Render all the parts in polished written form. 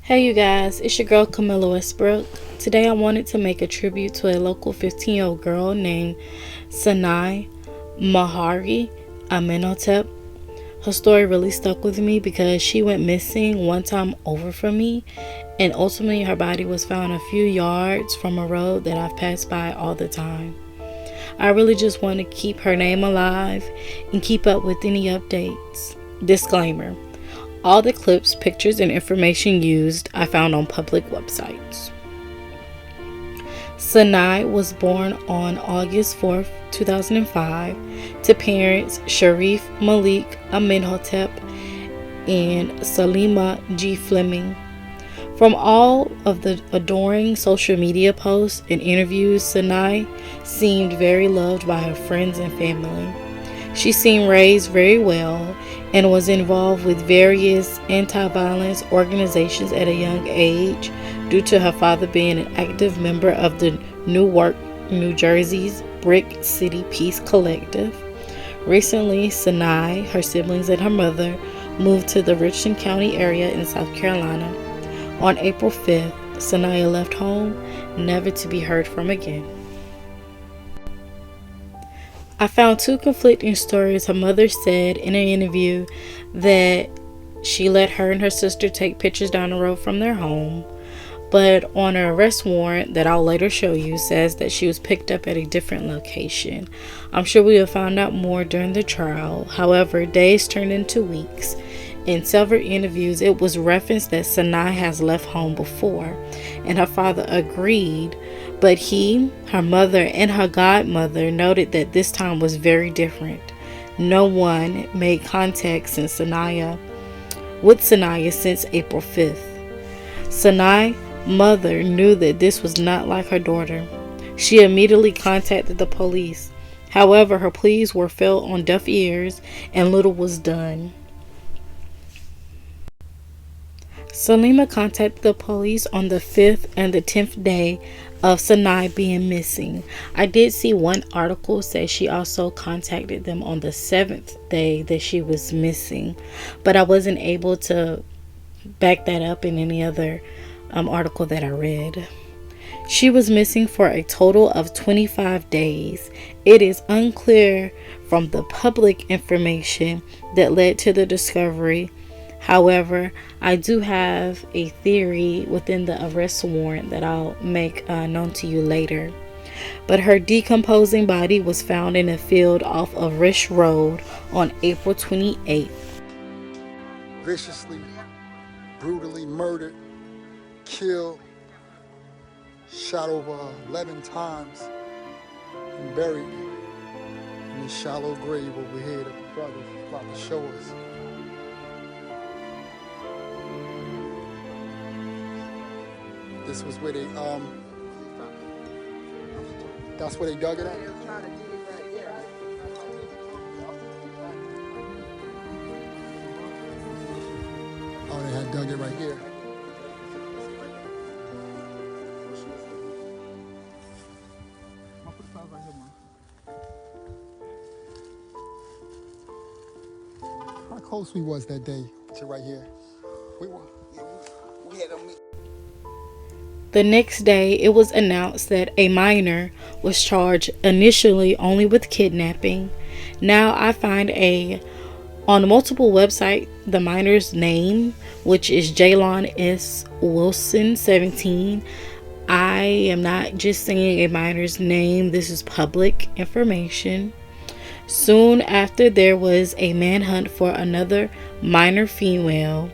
Hey you guys, it's your girl Camilla Westbrook. Today I wanted to make a tribute to a local 15-year-old girl named Sanaa Amenhotep. Her story really stuck with me because she went missing one time over from me, and ultimately her body was found a few yards from a road that I've passed by all the time. I really just want to keep her name alive and keep up with any updates. Disclaimer: all the clips, pictures, and information used I found on public websites. Sanaa was born on August 4th, 2005 to parents Sharif Malik Amenhotep and Salima G. Fleming. From all of the adoring social media posts and interviews, Sanaa seemed very loved by her friends and family. She seemed raised very well and was involved with various anti-violence organizations at a young age due to her father being an active member of the Newark, New Jersey's Brick City Peace Collective. Recently, Sanaa, her siblings, and her mother moved to the Richland County area in South Carolina. On April 5th, Sanaa left home, never to be heard from again. I found two conflicting stories. Her mother said in an interview that she let her and her sister take pictures down the road from their home, but on her arrest warrant that I'll later show you says that she was picked up at a different location. I'm sure we will find out more during the trial. However, days turned into weeks. In several interviews, it was referenced that Sanaa has left home before, and her father agreed, but he, her mother, and her godmother noted that this time was very different. No one made contact with Sanaa since April 5th. Sanaa's mother knew that this was not like her daughter. She immediately contacted the police. However, her pleas were fell on deaf ears and little was done. Salima contacted the police on the 5th and the 10th day of Sanaa being missing. I did see one article say she also contacted them on the 7th day that she was missing, but I wasn't able to back that up in any other article that I read. She was missing for a total of 25 days. It is unclear from the public information that led to the discovery. However, I do have a theory within the arrest warrant that I'll make known to you later. But her decomposing body was found in a field off of Rish Road on April 28th. Viciously, brutally murdered, killed, shot over 11 times, and buried in this shallow grave over here that the brother is about to show us. This was where they, that's where they dug it at? Oh, they had dug it right here. How close we was that day to right here? We had a meet. The next day, it was announced that a minor was charged initially only with kidnapping. Now I find on multiple websites the minor's name, which is Jalon S. Wilson, 17. I am not just saying a minor's name. This is public information. Soon after, there was a manhunt for another minor female.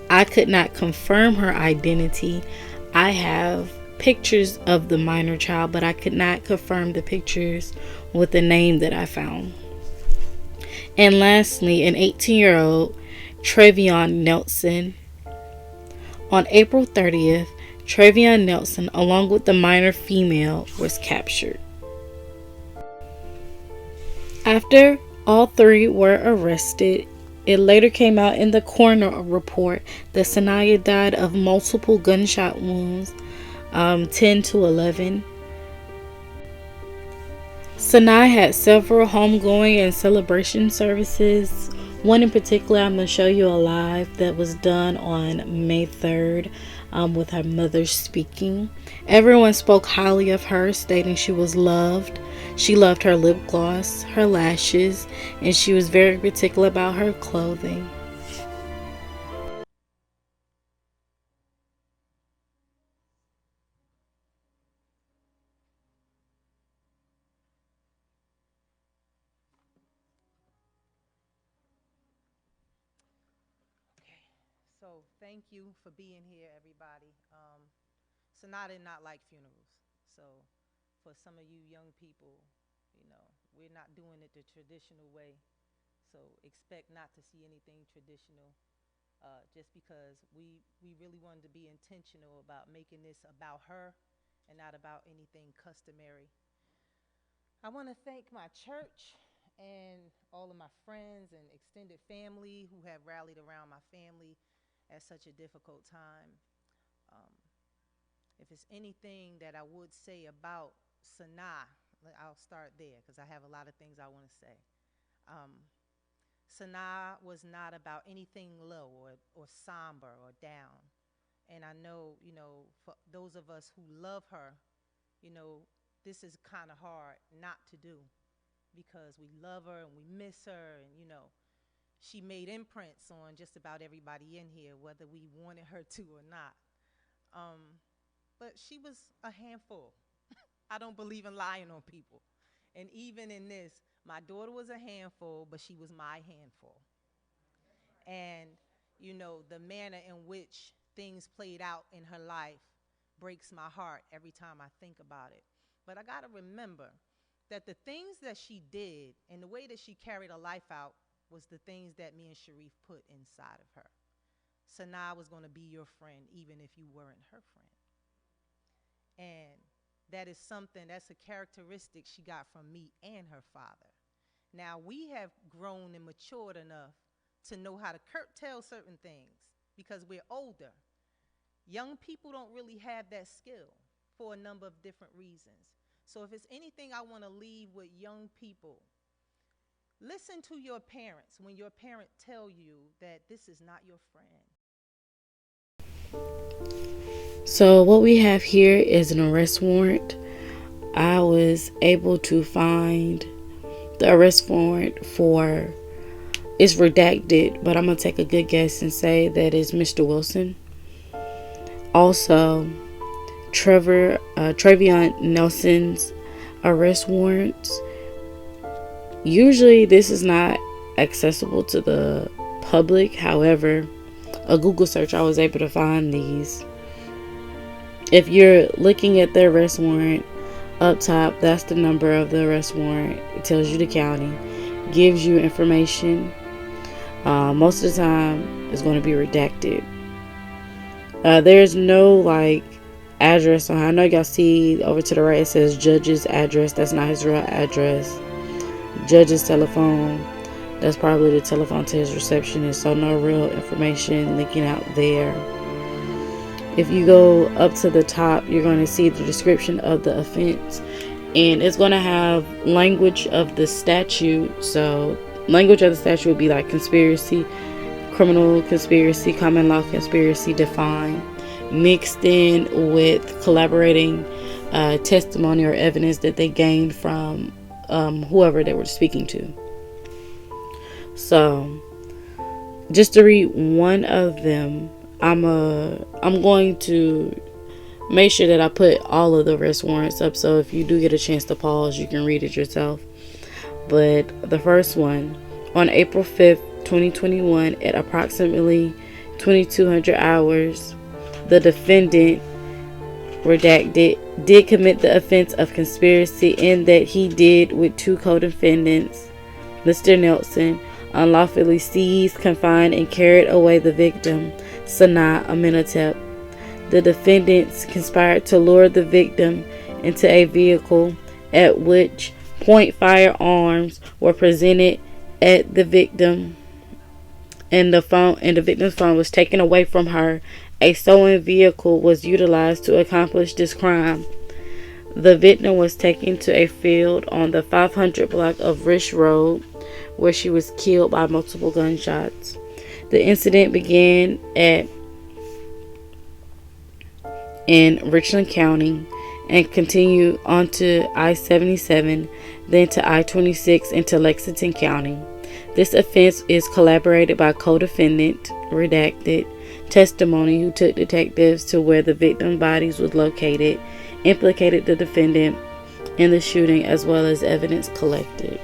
I could not confirm her identity. I have pictures of the minor child, but I could not confirm the pictures with the name that I found. And lastly, an 18-year-old Travion Nelson. On April 30th, Travion Nelson, along with the minor female, was captured. After all three were arrested, it later came out in the coroner report that Sanaa died of multiple gunshot wounds, 10 to 11. Sanaa had several homegoing and celebration services One in particular, I'm going to show you a live that was done on May 3rd, with her mother speaking. Everyone spoke highly of her, stating she was loved. She loved her lip gloss, her lashes, and she was very particular about her clothing. Okay. So thank you for being here, everybody. Sanaa did not like funerals. So for some of you young people, we're not doing it the traditional way. So expect not to see anything traditional. Just because we really wanted to be intentional about making this about her and not about anything customary. I want to thank my church and all of my friends and extended family who have rallied around my family at such a difficult time. Um, if it's anything that I would say about Sanaa, I'll start there because I have a lot of things I want to say. Um, Sanaa was not about anything low or somber or down. And I know, for those of us who love her, you know, this is kind of hard not to do because we love her and we miss her. And, she made imprints on just about everybody in here, whether we wanted her to or not. Um, but she was a handful. I don't believe in lying on people. And even in this, my daughter was a handful, but she was my handful. And, the manner in which things played out in her life breaks my heart every time I think about it. But I got to remember that the things that she did and the way that she carried her life out was the things that me and Sharif put inside of her. Sanaa was going to be your friend even if you weren't her friend. And that is something, that's a characteristic she got from me and her father. Now, we have grown and matured enough to know how to curtail certain things because we're older. Young people don't really have that skill for a number of different reasons. So, if it's anything I want to leave with young people, listen to your parents when your parent tell you that this is not your friend. So, what we have here is an arrest warrant. I was able to find the arrest warrant for, it's redacted, but I'm going to take a good guess and say that is Mr. Wilson. Also, Travion Nelson's arrest warrants. Usually, this is not accessible to the public. However, a Google search, I was able to find these. If you're looking at the arrest warrant up top, that's the number of the arrest warrant. It tells you the county, gives you information. Most of the time, it's going to be redacted. There's no address on. I know y'all see over to the right it says judge's address. That's not his real address. Judge's telephone, that's probably the telephone to his receptionist. So no real information linking out there. If you go up to the top, you're going to see the description of the offense, and it's going to have language of the statute. So language of the statute would be like conspiracy, criminal conspiracy, common law conspiracy defined, mixed in with collaborating testimony or evidence that they gained from whoever they were speaking to. So just to read one of them, I'm going to make sure that I put all of the arrest warrants up, so if you do get a chance to pause, you can read it yourself. But the first one, on April 5th, 2021, at approximately 2200 hours, the defendant, redacted, did commit the offense of conspiracy in that he did, with two co-defendants, Mr. Nelson, unlawfully seized, confined, and carried away the victim, Sanaa Amenhotep. The defendants conspired to lure the victim into a vehicle, at which point firearms were presented at the victim, and the victim's phone was taken away from her. A stolen vehicle was utilized to accomplish this crime. The victim was taken to a field on the 500 block of Rich Road, where she was killed by multiple gunshots. The incident began in Richland County and continued onto I-77, then to I-26 into Lexington County. This offense is collaborated by co-defendant, redacted, testimony who took detectives to where the victim bodies was located, implicated the defendant in the shooting, as well as evidence collected.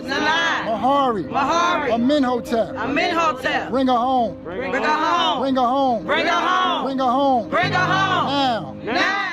Sanaa Amenhotep. Bring her home. Bring her home. Bring her home. Bring her home. Bring her home. Bring her home. Now. Now.